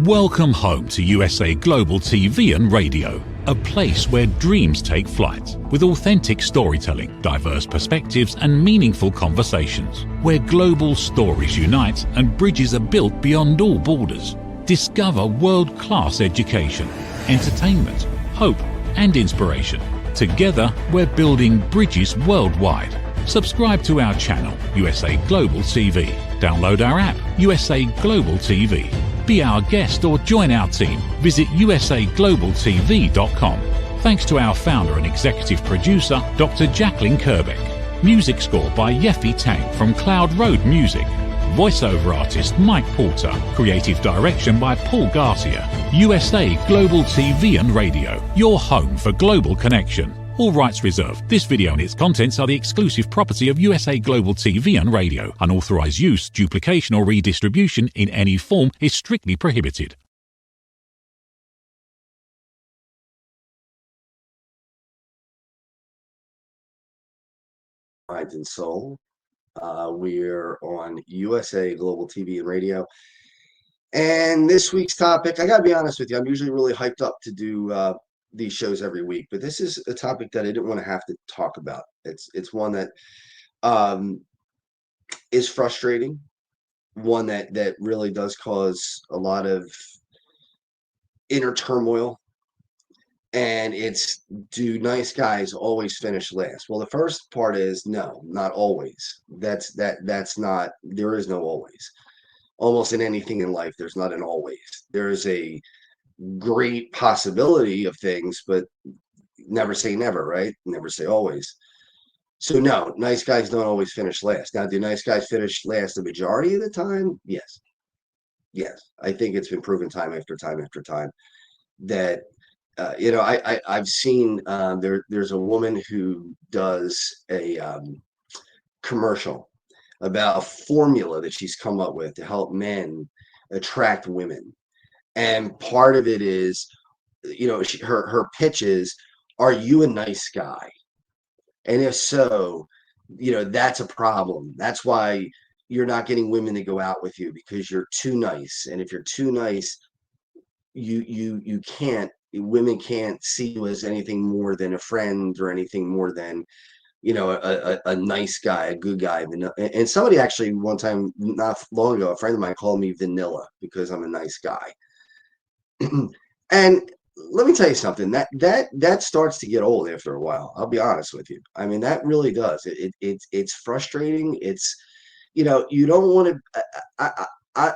Welcome home to USA Global TV and Radio, a place where dreams take flight, with authentic storytelling, diverse perspectives and meaningful conversations, where global stories unite and bridges are built beyond all borders. Discover world-class education, entertainment, hope and inspiration. Together, we're building bridges worldwide. Subscribe to our channel, USA Global TV. Download our app, USA Global TV. Be our guest or join our team. Visit usaglobaltv.com. Thanks to our founder and executive producer, Dr. Jacqueline Kerbeck. Music score by Yeffy Tang from Cloud Road Music. Voiceover artist Mike Porter. Creative direction by Paul Garcia. USA Global TV and Radio, your home for global connection. All rights reserved. This video and its contents are the exclusive property of USA Global TV and Radio. Unauthorized use, duplication or redistribution in any form is strictly prohibited. Mind and Soul. We're on USA Global TV and Radio. And this week's topic, I gotta be honest with you, I'm usually really hyped up to do these shows every week, but this is a topic that I didn't want to have to talk about. It's one that is frustrating, one that really does cause a lot of inner turmoil. And it's, do nice guys always finish last? Well, the first part is no, not always. That's not, there is no always. Almost in anything in life, there's not an always. There is a great possibility of things, but never say never, right? Never say always. So no, nice guys don't always finish last. Now, do nice guys finish last the majority of the time? Yes. I think it's been proven time after time after time that I've seen there's a woman who does a commercial about a formula that she's come up with to help men attract women. And part of it is, her pitch is, are you a nice guy? And if so, that's a problem. That's why you're not getting women to go out with you, because you're too nice. And if you're too nice, women can't see you as anything more than a friend or anything more than, a nice guy, a good guy. And somebody actually one time, not long ago, a friend of mine called me vanilla because I'm a nice guy. And let me tell you something, that starts to get old after a while. I'll be honest with you. I mean, that really does. It's frustrating. It's, you don't want to, I,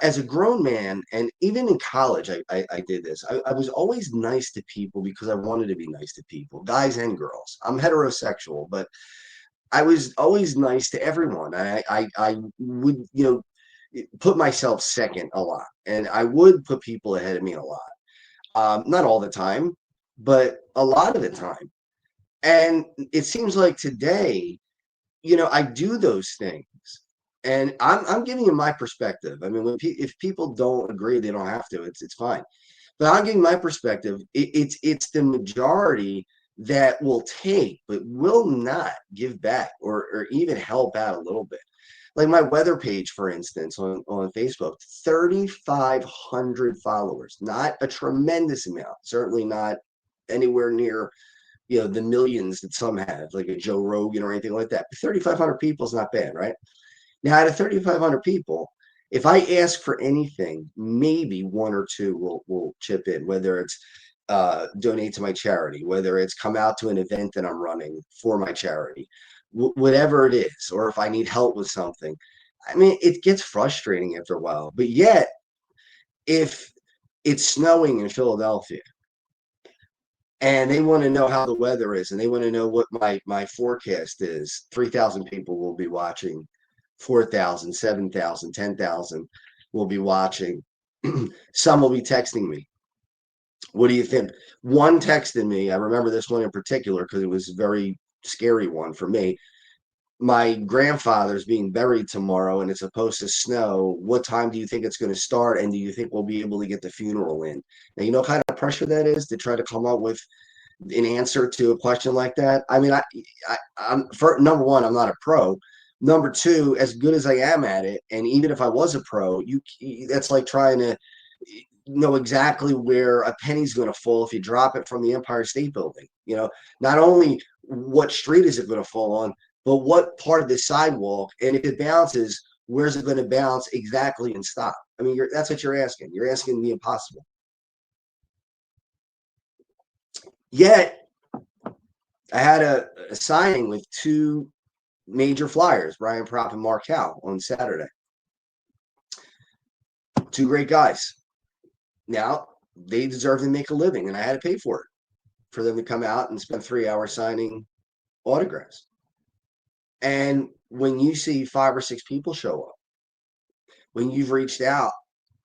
as a grown man, and even in college, I did this. I was always nice to people because I wanted to be nice to people, guys and girls. I'm heterosexual, but I was always nice to everyone. I would, put myself second a lot, and I would put people ahead of me a lot. Not all the time, but a lot of the time. And it seems like today, I do those things. And I'm giving you my perspective. I mean, if people don't agree, they don't have to. It's fine. But I'm giving my perspective. It's the majority that will take, but will not give back or even help out a little bit. Like my weather page, for instance, on Facebook, 3,500 followers. Not a tremendous amount. Certainly not anywhere near, the millions that some have, like a Joe Rogan or anything like that. But 3,500 people is not bad, right? Now, out of 3,500 people, if I ask for anything, maybe one or two will chip in, whether it's donate to my charity, whether it's come out to an event that I'm running for my charity, whatever it is, or if I need help with something. I mean, it gets frustrating after a while. But yet, if it's snowing in Philadelphia and they want to know how the weather is and they want to know what my forecast is, 3,000 people will be watching. 4,000, 7,000, 10,000 will be watching. Some will be texting me. What do you think? One texted me. I remember this one in particular because it was a very scary one for me. My grandfather's being buried tomorrow and it's supposed to snow. What time do you think it's going to start? And do you think we'll be able to get the funeral in? Now, you know what kind of pressure that is to try to come up with an answer to a question like that. I mean, I'm for number one, I'm not a pro. Number two, as good as I am at it, and even if I was a pro, that's like trying to know exactly where a penny's going to fall if you drop it from the Empire State Building. Not only what street is it going to fall on, but what part of the sidewalk, and if it bounces, where's it going to bounce exactly and stop? I mean, that's what you're asking. You're asking the impossible. Yet, I had a signing with two major flyers, Brian Propp and Mark Howe, on Saturday. Two great guys. Now, they deserve to make a living, and I had to pay for it, for them to come out and spend 3 hours signing autographs. And when you see 5 or 6 people show up, when you've reached out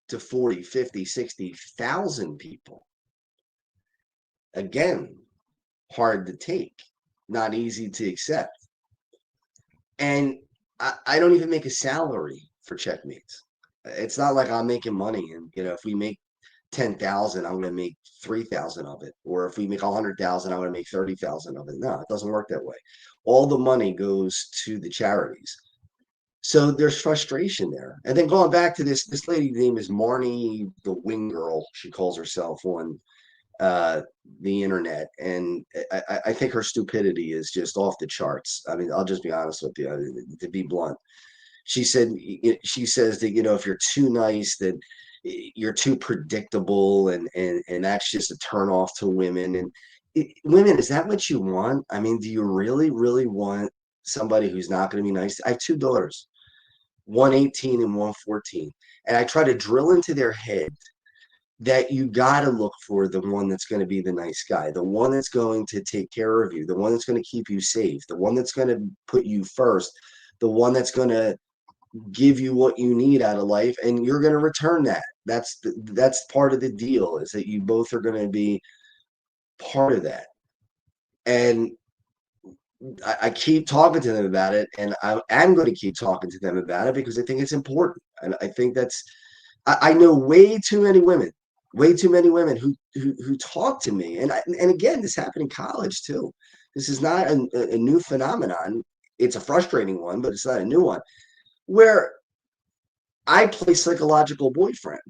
to 40, 50, 60,000 people, again, hard to take, not easy to accept. And I don't even make a salary for checkmates. It's not like I'm making money. And, if we make 10,000, I'm going to make 3,000 of it. Or if we make 100,000, I'm going to make 30,000 of it. No, it doesn't work that way. All the money goes to the charities. So there's frustration there. And then going back to this lady's name is Marnie, the wing girl, she calls herself on the internet. And I think her stupidity is just off the charts. I mean, I'll just be honest with you, to be blunt. She says that, if you're too nice, that you're too predictable, and that's just a turn off to women. And women, is that what you want? I mean, do you really, really want somebody who's not going to be nice? I have two daughters, one 18 and one 14. And I try to drill into their head that you got to look for the one that's going to be the nice guy, the one that's going to take care of you, the one that's going to keep you safe, the one that's going to put you first, the one that's going to give you what you need out of life, and you're going to return that. That's part of the deal, is that you both are going to be part of that. And I keep talking to them about it, and I am going to keep talking to them about it because I think it's important. And I think I know way too many women who talk to me. And again, this happened in college too. This is not a new phenomenon. It's a frustrating one, but it's not a new one, where I play psychological boyfriend.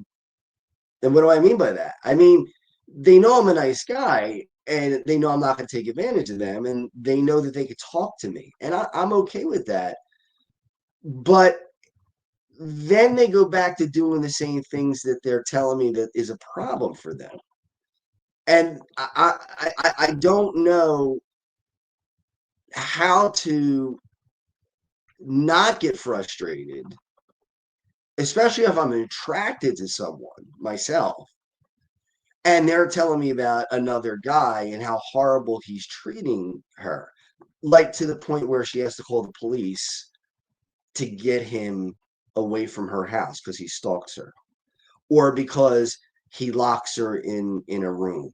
And what do I mean by that? I mean, they know I'm a nice guy, and they know I'm not going to take advantage of them, and they know that they could talk to me, and I'm okay with that. But then they go back to doing the same things that they're telling me that is a problem for them. And I don't know how to not get frustrated, especially if I'm attracted to someone myself, and they're telling me about another guy and how horrible he's treating her, like to the point where she has to call the police to get him away from her house because he stalks her, or because he locks her in a room,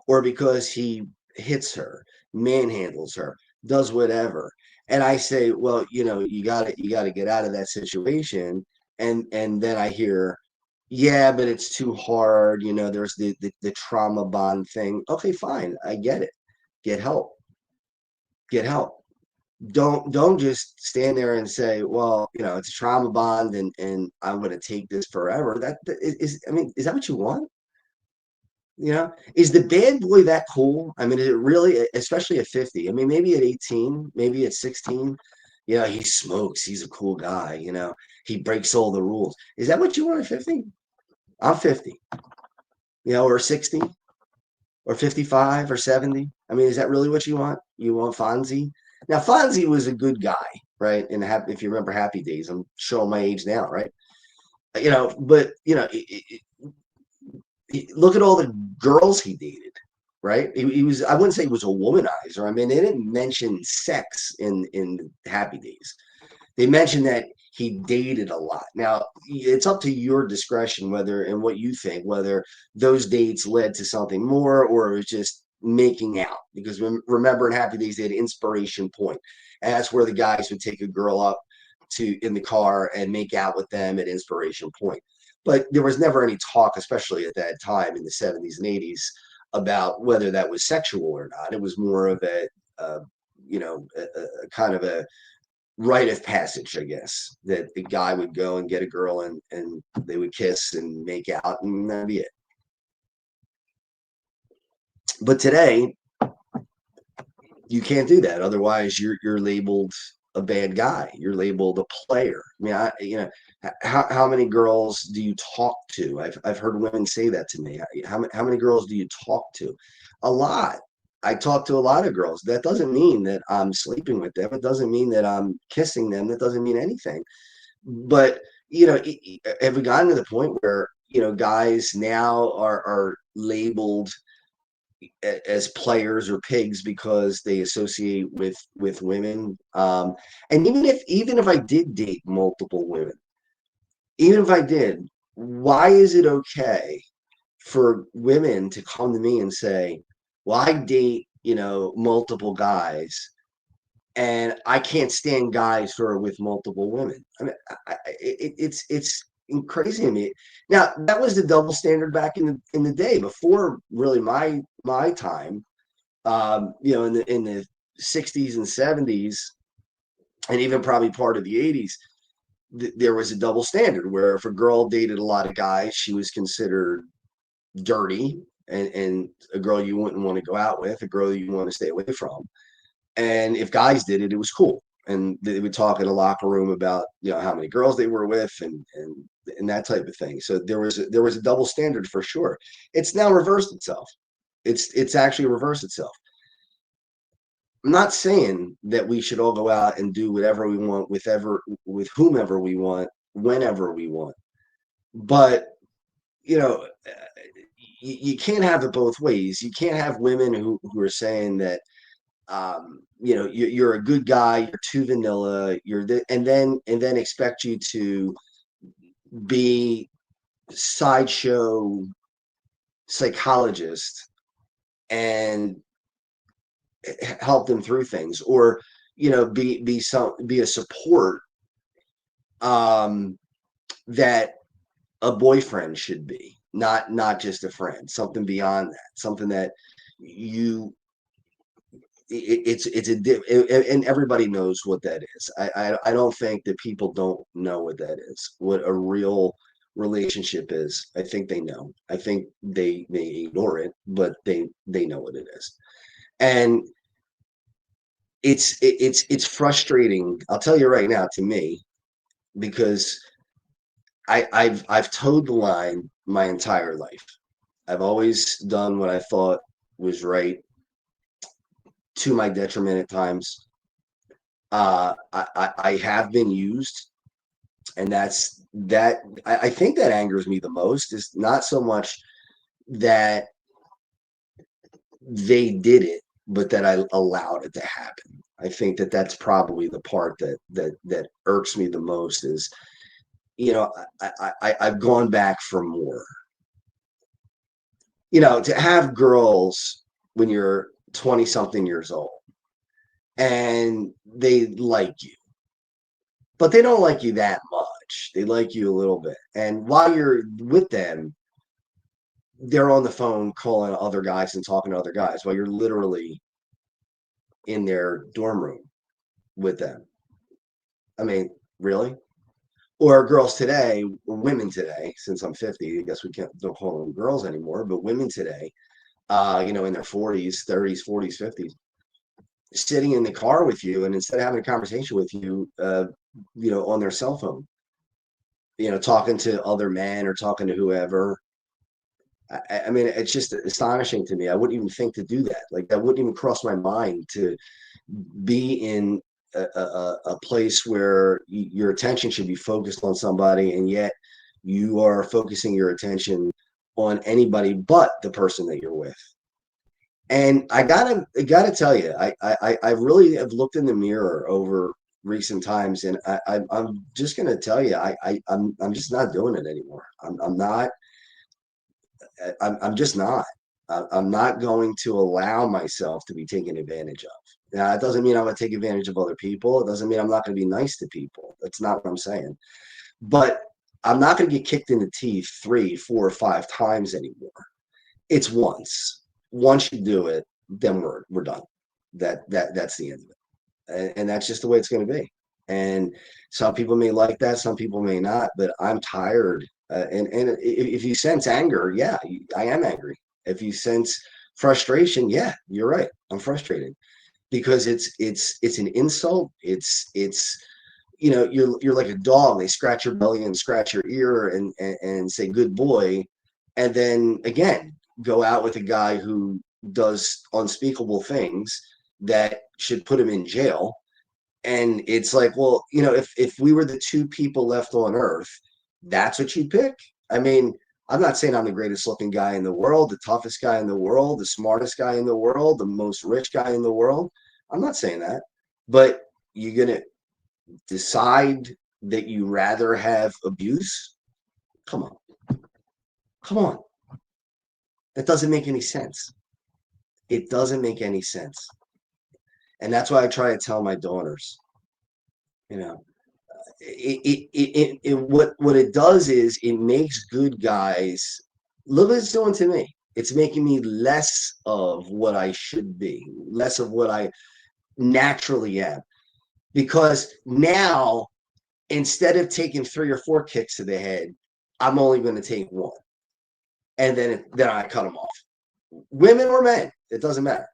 or because he hits her, manhandles her, does whatever. And I say, well, you got to get out of that situation. And then I hear, yeah, but it's too hard. There's the trauma bond thing. Okay, fine, I get it. Get help. Get help. Don't just stand there and say, well, it's a trauma bond, and I'm going to take this forever. That is, I mean, is that what you want? Is the bad boy that cool? I mean, is it really, especially at 50? I mean, maybe at 18, maybe at 16, he smokes, he's a cool guy, he breaks all the rules. Is that what you want at 50? I'm 50, or 60, or 55, or 70. I mean, is that really what you want? You want Fonzie? Now, Fonzie was a good guy, right? And if you remember Happy Days, I'm showing my age now, right? But look at all the girls he dated, right? He was, I wouldn't say he was a womanizer. I mean, they didn't mention sex in Happy Days. They mentioned that he dated a lot. Now, it's up to your discretion whether, and what you think, whether those dates led to something more, or it was just making out. Because remember, in Happy Days, they had Inspiration Point, and that's where the guys would take a girl up in the car and make out with them at Inspiration Point. But there was never any talk, especially at that time in the 70s and 80s, about whether that was sexual or not. It was more of a kind of a rite of passage, I guess, that the guy would go and get a girl, and they would kiss and make out, and that'd be it. But today, you can't do that. Otherwise, you're labeled a bad guy. You're labeled a player. I mean, how many girls do you talk to? I've heard women say that to me. How many girls do you talk to? A lot. I talk to a lot of girls. That doesn't mean that I'm sleeping with them. It doesn't mean that I'm kissing them. That doesn't mean anything. But have we gotten to the point where guys now are labeled as players or pigs because they associate with women? And even if I did date multiple women, even if I did, why is it okay for women to come to me and say, well, I date multiple guys and I can't stand guys who are with multiple women? I mean, it's crazy to me. Now, that was the double standard back in the day, before really my time. In the 60s and 70s, and even probably part of the 80s, there was a double standard where if a girl dated a lot of guys, she was considered dirty, and a girl you wouldn't want to go out with, a girl you want to stay away from. And if guys did it, it was cool. And they would talk in a locker room about how many girls they were with, and that type of thing. So there was a double standard for sure. It's now reversed itself. It's actually reversed itself. I'm not saying that we should all go out and do whatever we want with whomever we want, whenever we want. But you know, you can't have it both ways. You can't have women who are saying that you're a good guy, you're too vanilla, and then expect you to be sideshow psychologist and help them through things, or be a support um that a boyfriend should be, not just a friend, something beyond that, something that you it's and everybody knows what that is. I don't think that people don't know what that is, what a real relationship is. I think they know. I think they may ignore it, but they know what it is. And it's frustrating, I'll tell you right now, to me, because I've towed the line my entire life. I've always done what I thought was right, to my detriment at times. I have been used, and I think that angers me the most, is not so much that they did it, but that I allowed it to happen. I think that that's probably the part that irks me the most, is I've gone back for more. To have girls when you're 20 something years old and they like you, but they don't like you that much. They like you a little bit. And while you're with them, they're on the phone calling other guys and talking to other guys while you're literally in their dorm room with them. I mean, really? Or girls today, or women today, since I'm 50, I guess we don't call them girls anymore, but women today, in their 40s, 30s, 40s, 50s, sitting in the car with you, and instead of having a conversation with you, on their cell phone, talking to other men or talking to whoever. I mean, it's just astonishing to me. I wouldn't even think to do that. Like, that wouldn't even cross my mind, to be in a place where your attention should be focused on somebody, and yet you are focusing your attention on anybody but the person that you're with. And I gotta tell you, I really have looked in the mirror over recent times, and I'm just gonna tell you, I'm just not doing it anymore. I'm not. I'm just not. I'm not going to allow myself to be taken advantage of. Now, it doesn't mean I'm going to take advantage of other people. It doesn't mean I'm not going to be nice to people. That's not what I'm saying. But I'm not going to get kicked in the teeth 3, 4, 5 times anymore. It's once. Once you do it, then we're done. That's the end of it, and that's just the way it's going to be. And some people may like that, some people may not. But I'm tired. And if you sense anger, yeah, I am angry. If you sense Frustration, yeah, you're right. I'm frustrated because it's an insult. It's you're like a dog. They scratch your belly and scratch your ear and say good boy, and then again go out with a guy who does unspeakable things that should put him in jail. And it's like, well, if we were the two people left on earth, that's what you'd pick. I mean, I'm not saying I'm the greatest looking guy in the world, the toughest guy in the world, the smartest guy in the world, the most rich guy in the world. I'm not saying that. But you're gonna decide that you rather have abuse? Come on. Come on. That doesn't make any sense. It doesn't make any sense. And that's why I try to tell my daughters, you know, what it does is it makes good guys. Look what it's doing to me. It's making me less of what I should be, less of what I naturally am. Because now, instead of taking 3 or 4 kicks to the head, I'm only going to take one, and then I cut them off. Women or men, it doesn't matter.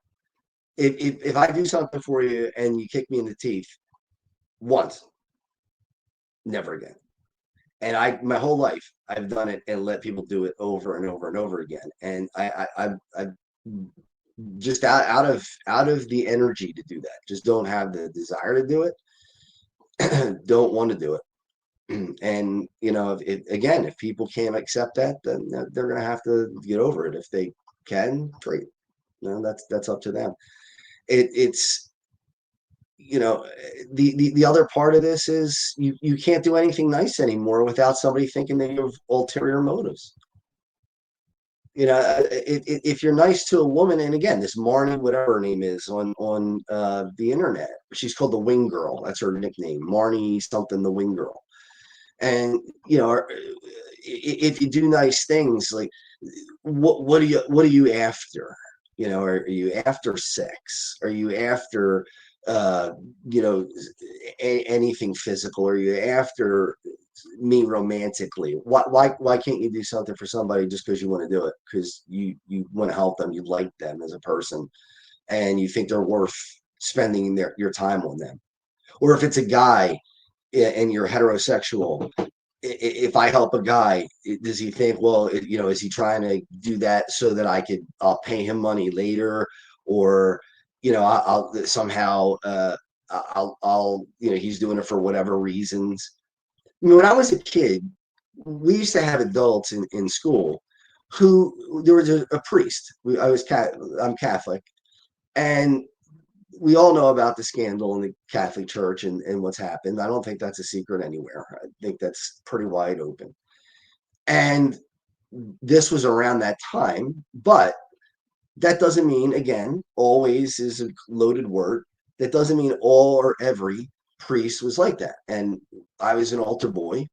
If I do something for you and you kick me in the teeth once, never again. And my whole life I've done it and let people do it over and over and over again. And I just out of the energy to do that. Just don't have the desire to do it. Don't want to do it. And if people can't accept that, then they're gonna have to get over it. If they can, great. That's up to them. It's the other part of this is you can't do anything nice anymore without somebody thinking that you have ulterior motives. If you're nice to a woman, and again, this Marnie, whatever her name is on the internet, she's called the Wing Girl. That's her nickname, Marnie something, the Wing Girl. And if you do nice things, like what are you after? Are you after sex? Are you after uh you know anything physical? Are you after me romantically? Why can't you do something for somebody just because you want to do it, because you want to help them, you like them as a person, and you think they're worth spending your time on them? Or if it's a guy and you're heterosexual, if I help a guy, does he think, well, is he trying to do that so that I'll pay him money later, or I'll somehow I'll he's doing it for whatever reasons. I mean, when I was a kid, we used to have adults in school who there was a priest. I'm Catholic, and we all know about the scandal in the Catholic Church and what's happened. I don't think that's a secret anywhere. I think that's pretty wide open. And this was around that time, but that doesn't mean, again, always is a loaded word. That doesn't mean all or every priest was like that. And I was an altar boy,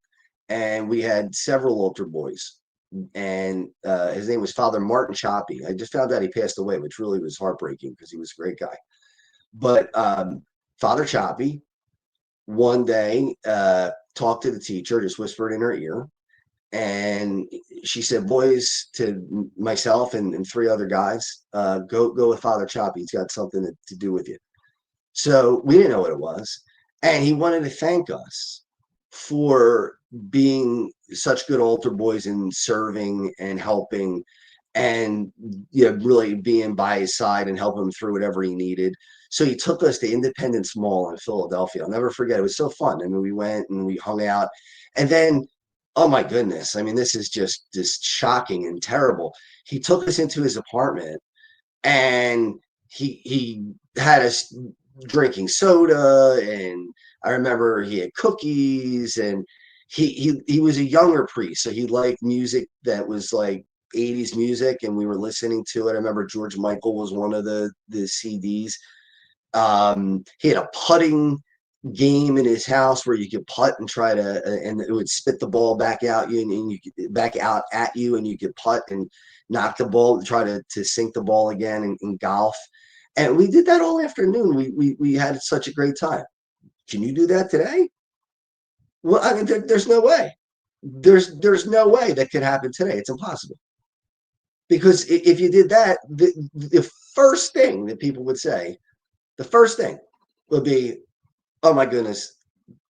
and we had several altar boys. And his name was Father Martin Choppy. I just found out he passed away, which really was heartbreaking because he was a great guy. But Father Choppy one day talked to the teacher, just whispered in her ear, and she said, "Boys," to myself and 3 other guys, go with Father Choppy. He's got something to do with you." So we didn't know what it was, and he wanted to thank us for being such good altar boys and serving and helping, and really being by his side and helping him through whatever he needed. So he took us to Independence Mall in Philadelphia. I'll never forget. It was so fun. I mean, we went and we hung out, and then, oh my goodness, I mean, this is just shocking and terrible. He took us into his apartment, and he had us drinking soda, and I remember he had cookies, and he was a younger priest, so he liked music that was like 80s music, and we were listening to it. I remember George Michael was one of the CDs. He had a putting game in his house where you could putt and try to, and it would spit the ball back out you, and you could back out at you, and you could putt and knock the ball, try to sink the ball again in golf. And we did that all afternoon. We had such a great time. Can you do that today? Well, I mean, there's no way. There's no way that could happen today. It's impossible. Because if you did that, the first thing that people would say, the first thing would be, oh my goodness,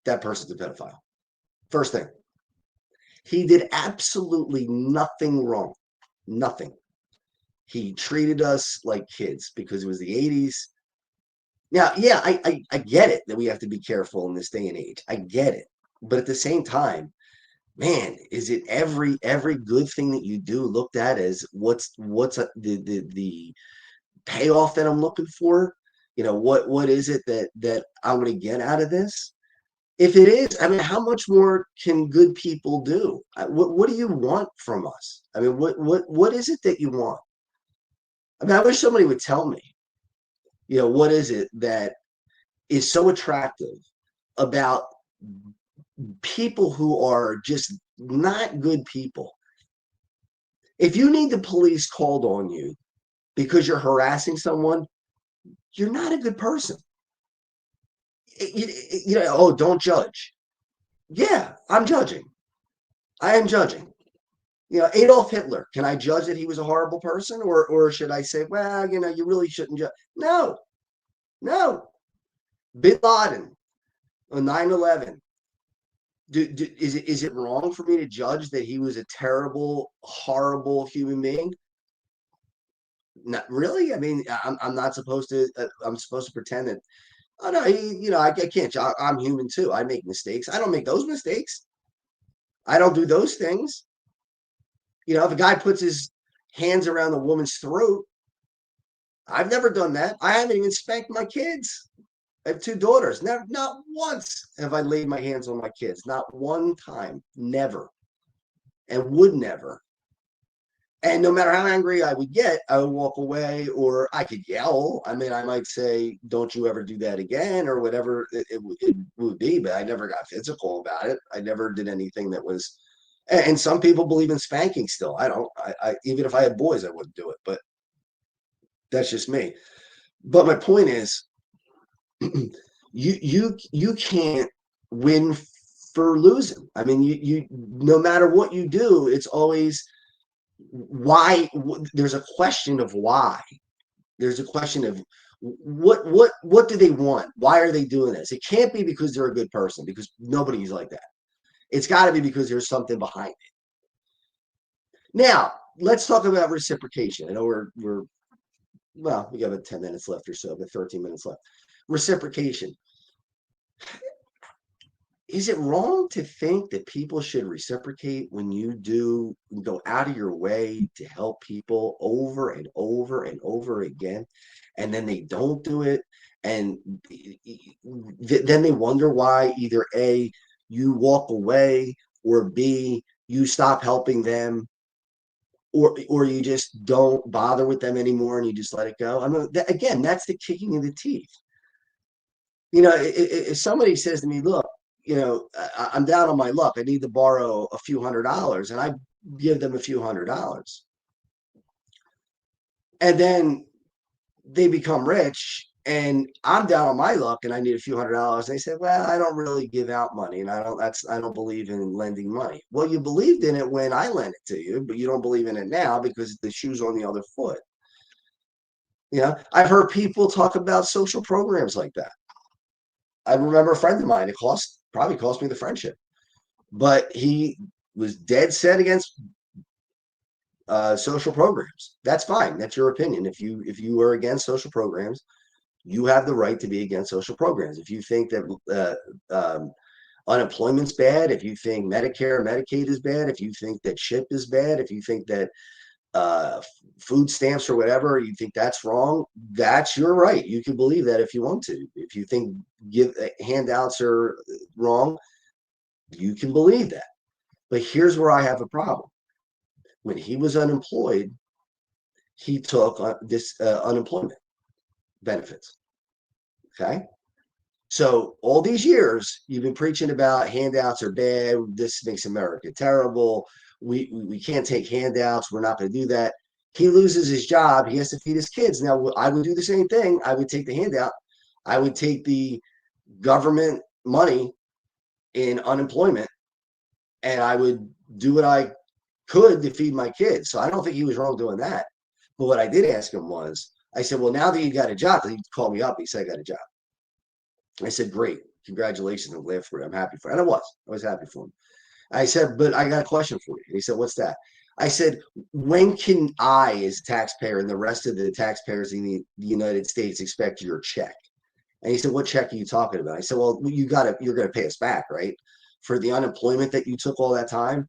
that person's a pedophile. First thing. He did absolutely nothing wrong. Nothing. He treated us like kids because it was the 80s. Now, yeah, I get it that we have to be careful in this day and age. I get it. But at the same time, man, is it every good thing that you do looked at as the payoff that I'm looking for? What is it that I'm going to get out of this? If it is, I mean, how much more can good people do? What do you want from us? I mean, what is it that you want? I mean, I wish somebody would tell me, what is it that is so attractive about people who are just not good people. If you need the police called on you because you're harassing someone, you're not a good person. Oh, don't judge. Yeah, I'm judging. I am judging. Adolf Hitler, can I judge that he was a horrible person? Or should I say, well, you really shouldn't judge? No, no. Bin Laden on 9/11. Is it wrong for me to judge that he was a terrible, horrible human being? Not really. I mean, I'm not supposed to. I'm supposed to pretend that. Oh no, I can't. I'm human too. I make mistakes. I don't make those mistakes. I don't do those things. If a guy puts his hands around the woman's throat, I've never done that. I haven't even spanked my kids. I have two daughters. Never, not once have I laid my hands on my kids. Not one time. Never, and would never. And no matter how angry I would get, I would walk away, or I could yell. I mean, I might say, don't you ever do that again, or whatever it would be, but I never got physical about it. I never did anything that was, and some people believe in spanking still. I don't, even if I had boys, I wouldn't do it, but that's just me. But my point is, you can't win for losing. I mean, you no matter what you do, it's always why. There's a question of why. There's a question of what do they want? Why are they doing this? It can't be because they're a good person, because nobody's like that. It's got to be because there's something behind it. Now, let's talk about reciprocation. I know we got about 10 minutes left or so, but 13 minutes left. Reciprocation. Is it wrong to think that people should reciprocate when you go out of your way to help people over and over and over again, and then they don't do it, and then they wonder why either A, you walk away, or B, you stop helping them, or you just don't bother with them anymore and you just let it go? I mean, again, that's the kicking in the teeth. If somebody says to me, look, I'm down on my luck, I need to borrow a few $100s, and I give them a few $100, and then they become rich, and I'm down on my luck and I need a few $100. They say, well, I don't really give out money, and I don't believe in lending money. Well, you believed in it when I lent it to you, but you don't believe in it now because the shoe's on the other foot. I've heard people talk about social programs like that. I remember a friend of mine, it probably cost me the friendship, but he was dead set against social programs. That's fine. That's your opinion. If you are against social programs, you have the right to be against social programs. If you think that unemployment's bad, if you think Medicare, Medicaid is bad, if you think that CHIP is bad, if you think that food stamps or whatever, you think that's wrong, that's your right. You can believe that if you want to. If you think handouts are wrong, you can believe that. But here's where I have a problem. When he was unemployed, he took this unemployment benefits. Okay. So all these years, you've been preaching about handouts are bad. This makes America terrible. We can't take handouts. We're not going to do that. He loses his job. He has to feed his kids. Now, I would do the same thing. I would take the handout. I would take the government money in unemployment, and I would do what I could to feed my kids. So I don't think he was wrong doing that. But what I did ask him was, I said, well, now that you got a job, he called me up. He said, I got a job. I said, great. Congratulations. I'm glad for it. I'm happy for it. And I was happy for him. I said, but I got a question for you. And he said, what's that? I said, when can I, as a taxpayer, and the rest of the taxpayers in the United States expect your check? And he said, what check are you talking about? I said, well, you're going to pay us back, right? For the unemployment that you took all that time,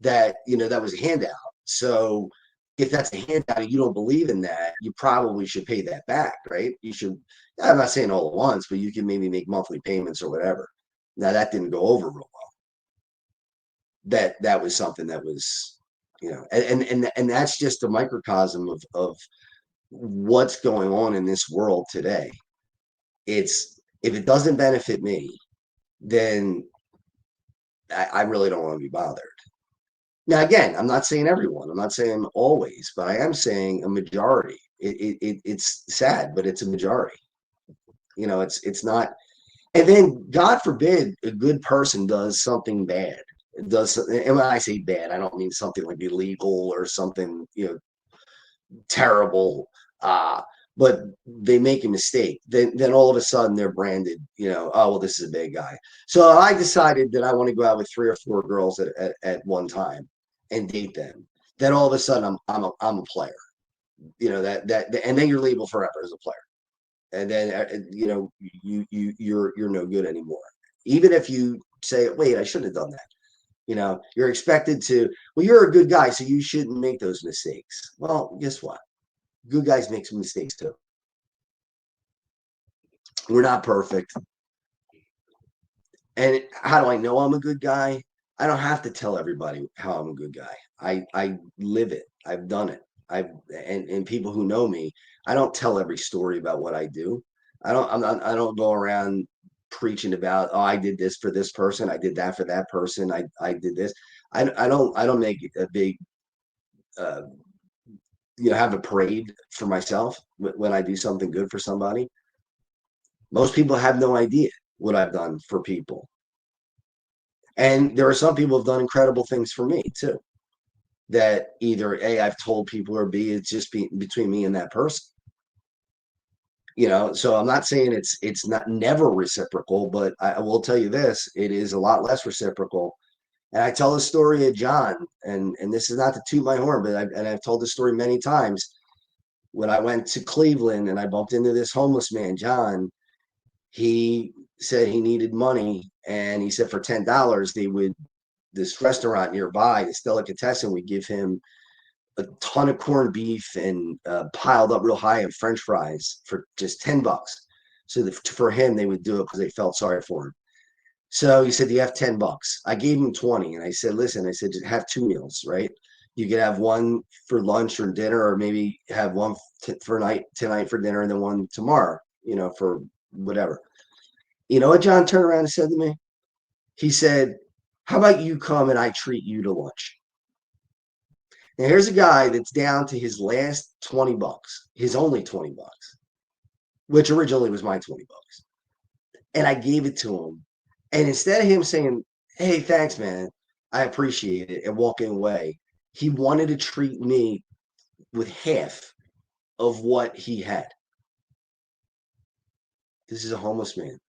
that was a handout. So if that's a handout and you don't believe in that, you probably should pay that back, right? You should, I'm not saying all at once, but you can maybe make monthly payments or whatever. Now that didn't go over real well. That was something that was, and that's just a microcosm of what's going on in this world today. It's, if it doesn't benefit me, then I really don't want to be bothered. Now, again, I'm not saying everyone. I'm not saying always, but I am saying a majority. It's sad, but it's a majority. It's not. And then, God forbid, a good person does something bad. And when I say bad, I don't mean something like illegal or something terrible. Uh, but they make a mistake. Then all of a sudden they're branded. Oh well, this is a bad guy. So I decided that I want to go out with 3 or 4 girls at one time and date them. Then all of a sudden I'm a player. And then you're labeled forever as a player. And then you're no good anymore. Even if you say, wait, I shouldn't have done that. You're expected to, well, you're a good guy, so you shouldn't make those mistakes. Well, guess what? Good guys make some mistakes too. We're not perfect. And how do I know I'm a good guy? I don't have to tell everybody how I'm a good guy. I live it. I've done it. And people who know me, I don't tell every story about what I do. I don't go around preaching about, oh, I did this for this person, I did that for that person, I did this. I don't make a big uh have a parade for myself when I do something good for somebody. Most people have no idea what I've done for people. And there are some people who have done incredible things for me too. That either A, I've told people, or B, it's just between me and that person. So I'm not saying it's not never reciprocal, but I will tell you this, it is a lot less reciprocal. And I tell the story of John, and this is not to toot my horn, but I've told the story many times. When I went to Cleveland and I bumped into this homeless man, John, he said he needed money, and he said for $10 this restaurant nearby, this delicatessen, would give him a ton of corned beef and piled up real high in French fries for just $10. So for him, they would do it because they felt sorry for him. So he said, "Do you have $10?" I gave him 20, and I said, "Listen," I said, "just have 2 meals, right? You could have one for lunch or dinner, or maybe have one for tonight for dinner, and then one tomorrow, for whatever." You know what John turned around and said to me? He said, "How about you come and I treat you to lunch?" Now here's a guy that's down to his last $20, his only $20, which originally was my $20. And I gave it to him. And instead of him saying, "Hey, thanks, man, I appreciate it," and walking away, he wanted to treat me with half of what he had. This is a homeless man.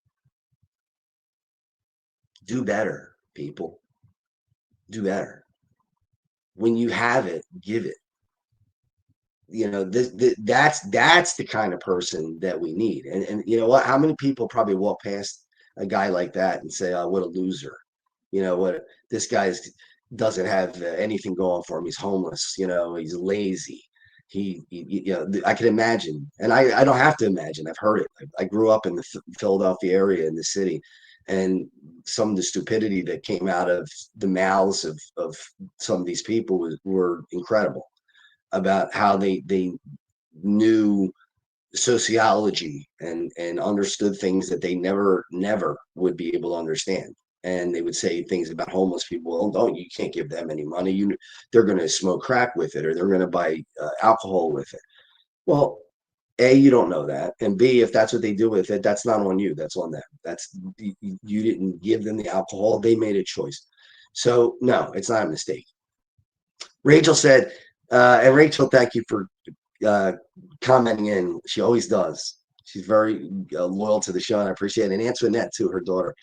Do better, people. Do better. When you have it, give it. That's the kind of person that we need. And you know what? How many people probably walk past a guy like that and say, "Oh, what a loser." What, this guy doesn't have anything going for him. He's homeless. He's lazy. I can imagine, and I don't have to imagine. I've heard it. I grew up in the Philadelphia area, in the city, and some of the stupidity that came out of the mouths of some of these people were incredible, about how they knew sociology and understood things that they never would be able to understand. And they would say things about homeless people. "Oh, don't, you can't give them any money. They're going to smoke crack with it, or they're going to buy alcohol with it." Well, A, you don't know that, and B, if that's what they do with it, that's not on you. That's on them. You didn't give them the alcohol. They made a choice. So no, it's not a mistake. Rachel said, and Rachel, thank you for commenting in. She always does. She's very loyal to the show, and I appreciate it. And Antoinette, too, her daughter.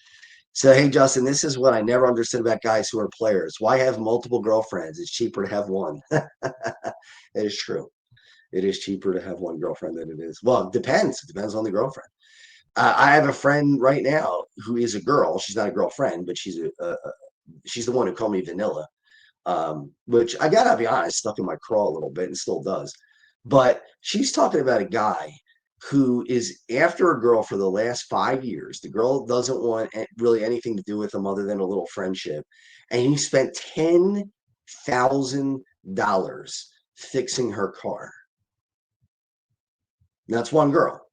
So, hey, Justin, this is what I never understood about guys who are players. Why have multiple girlfriends? It's cheaper to have one. It is true. It is cheaper to have one girlfriend than it is. Well, it depends. It depends on the girlfriend. I have a friend right now who is a girl. She's not a girlfriend, but she's the one who called me vanilla, which I gotta be honest, stuck in my craw a little bit and still does. But she's talking about a guy who is after a girl for the last 5 years. The girl doesn't want really anything to do with him other than a little friendship, and he spent $10,000 fixing her car. That's one girl,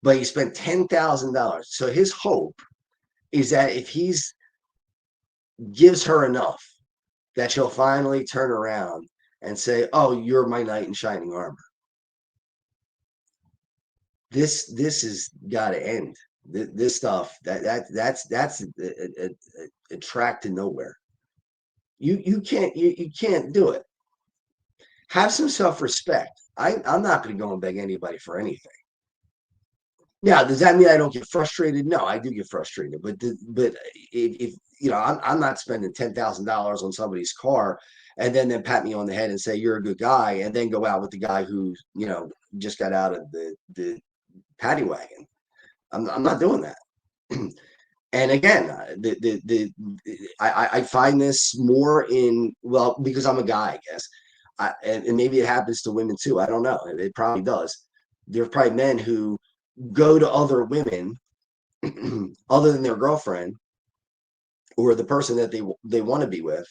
but he spent $10,000. So his hope is that if he's gives her enough, that she'll finally turn around and say, "Oh, you're my knight in shining armor." This has got to end. This stuff that's a track to nowhere. You can't do it. Have some self respect. I'm not going to go and beg anybody for anything. Now, does that mean I don't get frustrated? No, I do get frustrated. But if you know, I'm not spending $10,000 on somebody's car and then pat me on the head and say you're a good guy, and then go out with the guy who just got out of the paddy wagon. I'm not doing that. And again, I find this more in, well, because I'm a guy, I guess, and maybe it happens to women too. I don't know. It probably does. There are probably men who go to other women other than their girlfriend or the person that they want to be with,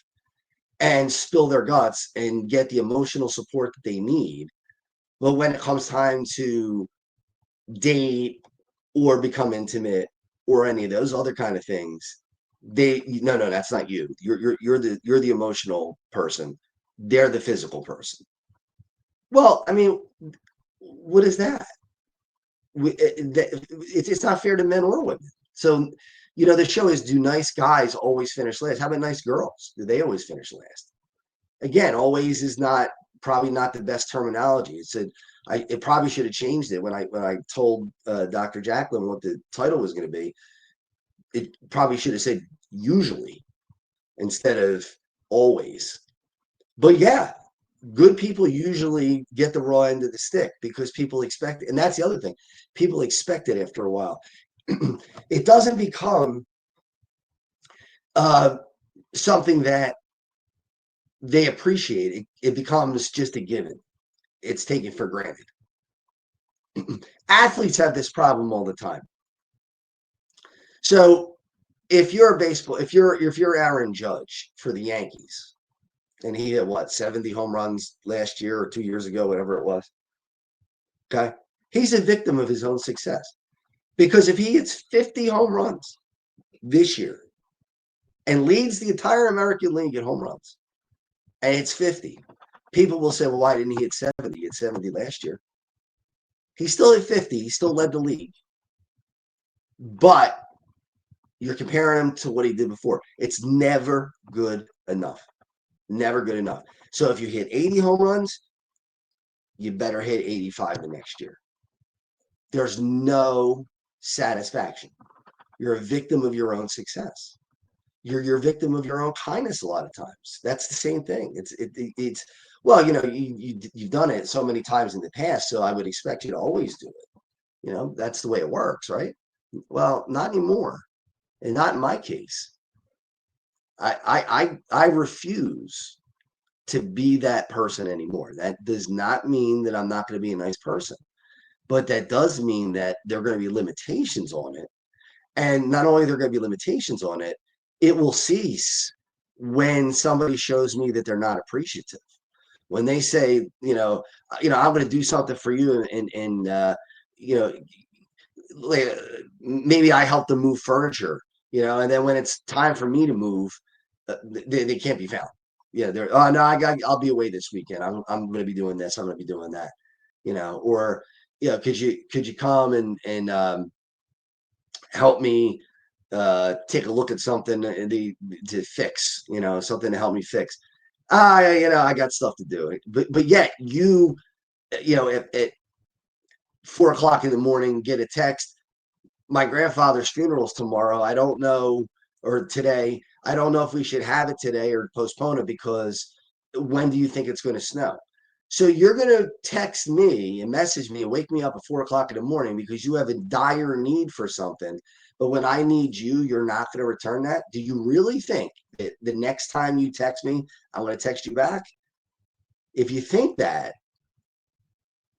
and spill their guts and get the emotional support that they need. But when it comes time to date or become intimate or any of those other kind of things, no, that's not you. You're the emotional person. They're the physical person. Well, I mean, what is that? It's not fair to men or women. So, the show is, do nice guys always finish last? How about nice girls? Do they always finish last? Again, always is probably not the best terminology. It probably should have changed it when I told Dr. Jacqueline what the title was going to be. It probably should have said usually instead of always. But yeah, good people usually get the raw end of the stick because people expect it. And that's the other thing. People expect it after a while. It doesn't become something that they appreciate. It becomes just a given. It's taken for granted. Athletes have this problem all the time. So if you're if you're Aaron Judge for the Yankees, and he hit 70 home runs last year or 2 years ago, whatever it was. Okay. He's a victim of his own success, because if he hits 50 home runs this year and leads the entire American League in home runs, and it's 50, people will say, well, why didn't he hit 70? He hit 70 last year. He still hit 50. He still led the league. But you're comparing him to what he did before. It's never good enough. Never good enough. So if you hit 80 home runs, you better hit 85 the next year. There's no satisfaction. You're a victim of your own success. You're a victim of your own kindness a lot of times. That's the same thing. It's well, you've done it so many times in the past, so I would expect you to always do it. That's the way it works, right? Well, not anymore, and not in my case. I refuse to be that person anymore. That does not mean that I'm not going to be a nice person, but that does mean that there are going to be limitations on it. And not only are there going to be limitations on it, it will cease when somebody shows me that they're not appreciative. When they say, I'm going to do something for you, and maybe I help them move furniture, and then when it's time for me to move, they can't be found. Yeah, oh no, I'll be away this weekend. I'm going to be doing this. I'm going to be doing that. Or could you come and help me take a look at something to fix, something to help me fix. I got stuff to do. But yet at 4 o'clock in the morning, get a text. My grandfather's funeral's tomorrow. I don't know, or today. I don't know if we should have it today or postpone it because when do you think it's going to snow? So you're going to text me and message me and wake me up at 4 o'clock in the morning because you have a dire need for something. But when I need you, you're not going to return that. Do you really think that the next time you text me, I'm going to text you back? If you think that,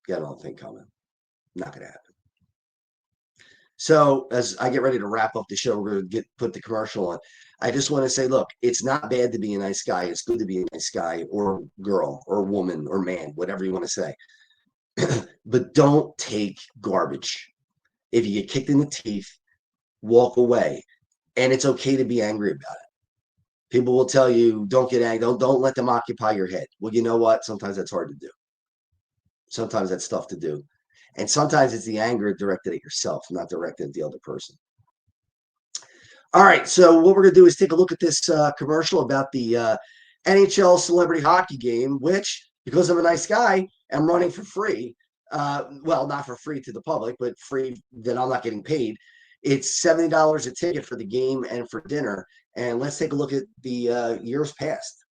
got another thing coming. Not going to happen. So as I get ready to wrap up the show, we're going to put the commercial on. I just want to say, look, it's not bad to be a nice guy. It's good to be a nice guy or girl or woman or man, whatever you want to say. But don't take garbage. If you get kicked in the teeth, walk away. And it's okay to be angry about it. People will tell you, don't get angry. Don't let them occupy your head. Well, you know what? Sometimes that's hard to do. Sometimes that's tough to do. And sometimes it's the anger directed at yourself, not directed at the other person. All right. So what we're going to do is take a look at this commercial about the NHL celebrity hockey game, which, because I'm a nice guy, I'm running for free. Well, not for free to the public, but free that I'm not getting paid. It's $70 a ticket for the game and for dinner. And let's take a look at the years past.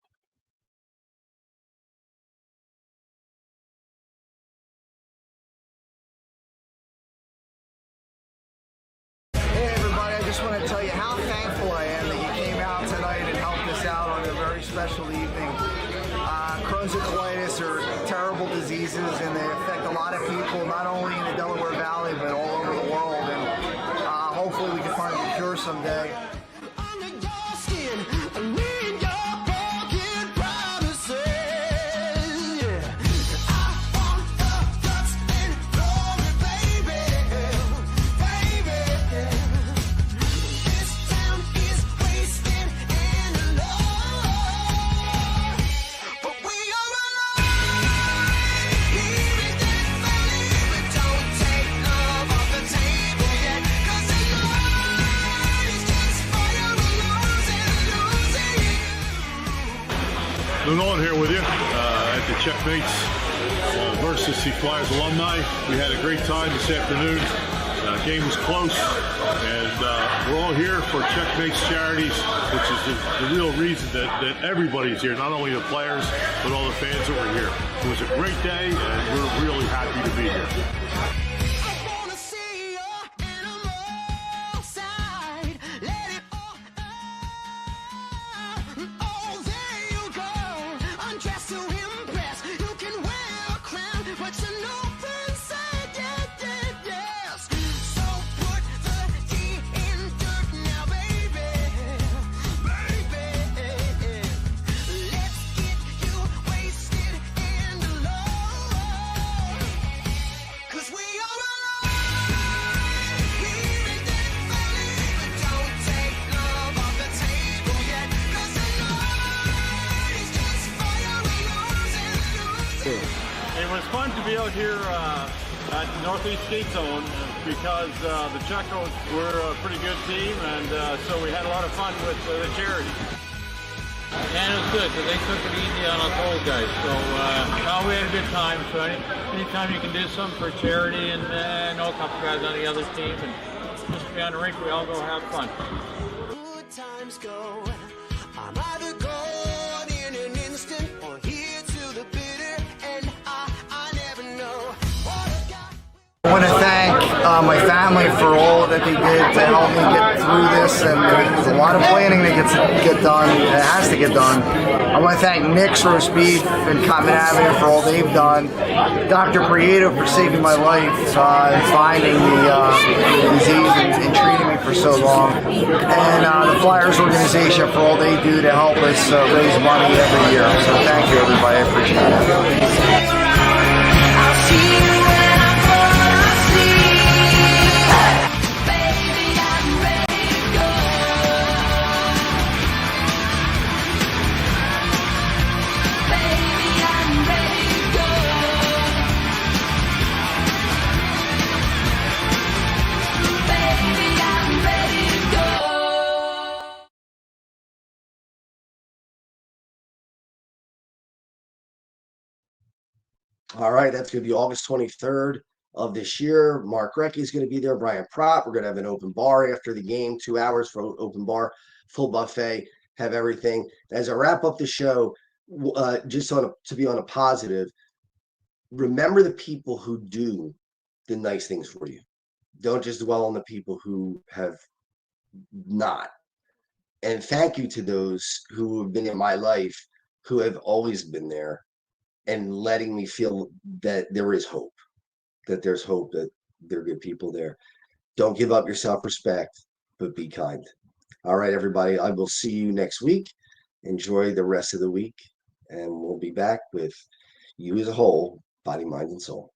Hey everybody, I just want to tell you how thankful I am that you came out tonight and helped us out on a very special evening. Crohn's and colitis are terrible diseases and they affect a lot of people, not only in the Delaware Valley, but all over the world. And hopefully we can find a cure someday. Nolan here with you at the Checkmates versus the Flyers alumni. We had a great time this afternoon. Game was close, and we're all here for Checkmates Charities, which is the real reason that everybody's here, not only the players, but all the fans that were here. It was a great day, and we're really happy to be here. It was fun to be out here at Northeast Skate Zone because the Checos were a pretty good team, and so we had a lot of fun with the charity. And it was good because they took it easy on us old guys. So we had a good time. So anytime you can do something for charity, and I know a couple guys on the other team, and just be on the rink, we all go have fun. Good times go. I'm either gone in an instant or here to the bitter end. I never know what I've got. I want to thank my family for all that they did to help me get through this, and there's a lot of planning that get done. It has to get done. I want to thank Nick's Roast Beef and Common Avenue for all they've done. Dr. Prieto for saving my life, finding the disease and treating me for so long, and the Flyers organization for all they do to help us raise money every year. So thank you, everybody. I appreciate it. All right, that's going to be August 23rd of this year. Mark Recchi is going to be there. Brian Pratt. We're going to have an open bar after the game, 2 hours for open bar, full buffet, have everything. As I wrap up the show, just to be on a positive, remember the people who do the nice things for you. Don't just dwell on the people who have not. And thank you to those who have been in my life, who have always been there and letting me feel that there is hope, that there's hope, that there are good people there. Don't give up your self-respect, but be kind. All right, everybody, I will see you next week. Enjoy the rest of the week, and we'll be back with you as a whole, body, mind, and soul.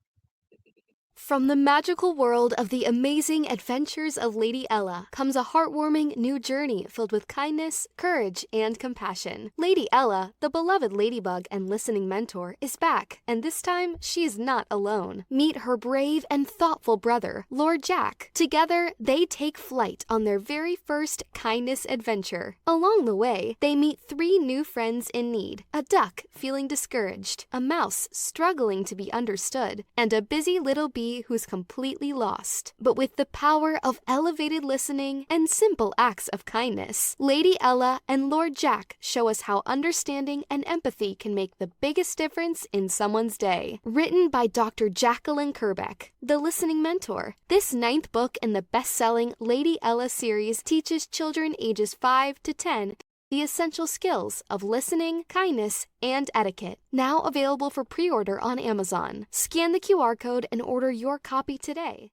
From the magical world of the amazing adventures of Lady Ella comes a heartwarming new journey filled with kindness, courage, and compassion. Lady Ella, the beloved ladybug and listening mentor, is back, and this time she is not alone. Meet her brave and thoughtful brother, Lord Jack. Together, they take flight on their very first kindness adventure. Along the way, they meet 3 new friends in need: a duck feeling discouraged, a mouse struggling to be understood, and a busy little bee who's completely lost. But with the power of elevated listening and simple acts of kindness, Lady Ella and Lord Jack show us how understanding and empathy can make the biggest difference in someone's day. Written by Dr. Jacqueline Kerbeck, the listening mentor, this 9th book in the best-selling Lady Ella series teaches children ages 5 to 10 the essential skills of listening, kindness, and etiquette. Now available for pre-order on Amazon. Scan the QR code and order your copy today.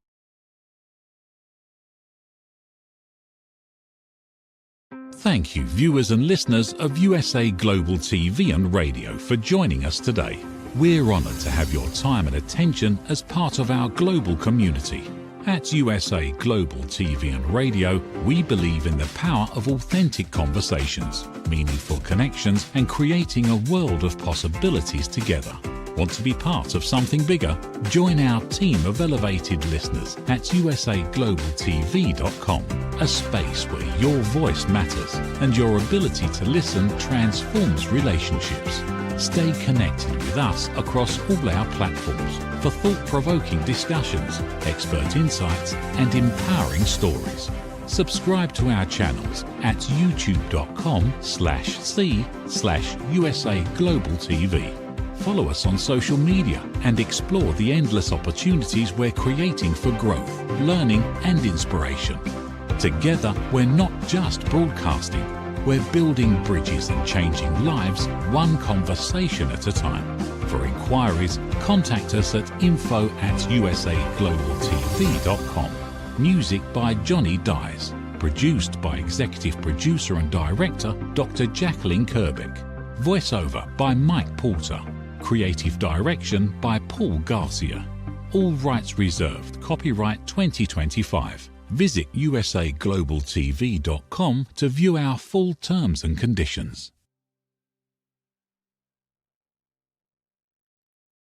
Thank you, viewers and listeners of USA Global TV and Radio, for joining us today. We're honoured to have your time and attention as part of our global community. At USA Global TV and Radio, we believe in the power of authentic conversations, meaningful connections, and creating a world of possibilities together. Want to be part of something bigger? Join our team of elevated listeners at usaglobaltv.com, a space where your voice matters and your ability to listen transforms relationships. Stay connected with us across all our platforms for thought-provoking discussions, expert insights, and empowering stories. Subscribe to our channels at youtube.com/c/usaglobaltv. Follow us on social media and explore the endless opportunities we're creating for growth, learning, and inspiration. Together, we're not just broadcasting. We're building bridges and changing lives, one conversation at a time. For inquiries, contact us at info@usaglobaltv.com. Music by Johnny Dyes. Produced by Executive Producer and Director Dr. Jacqueline Kerbeck. Voiceover by Mike Porter. Creative Direction by Paul Garcia. All rights reserved. Copyright 2025. Visit usaglobaltv.com to view our full terms and conditions.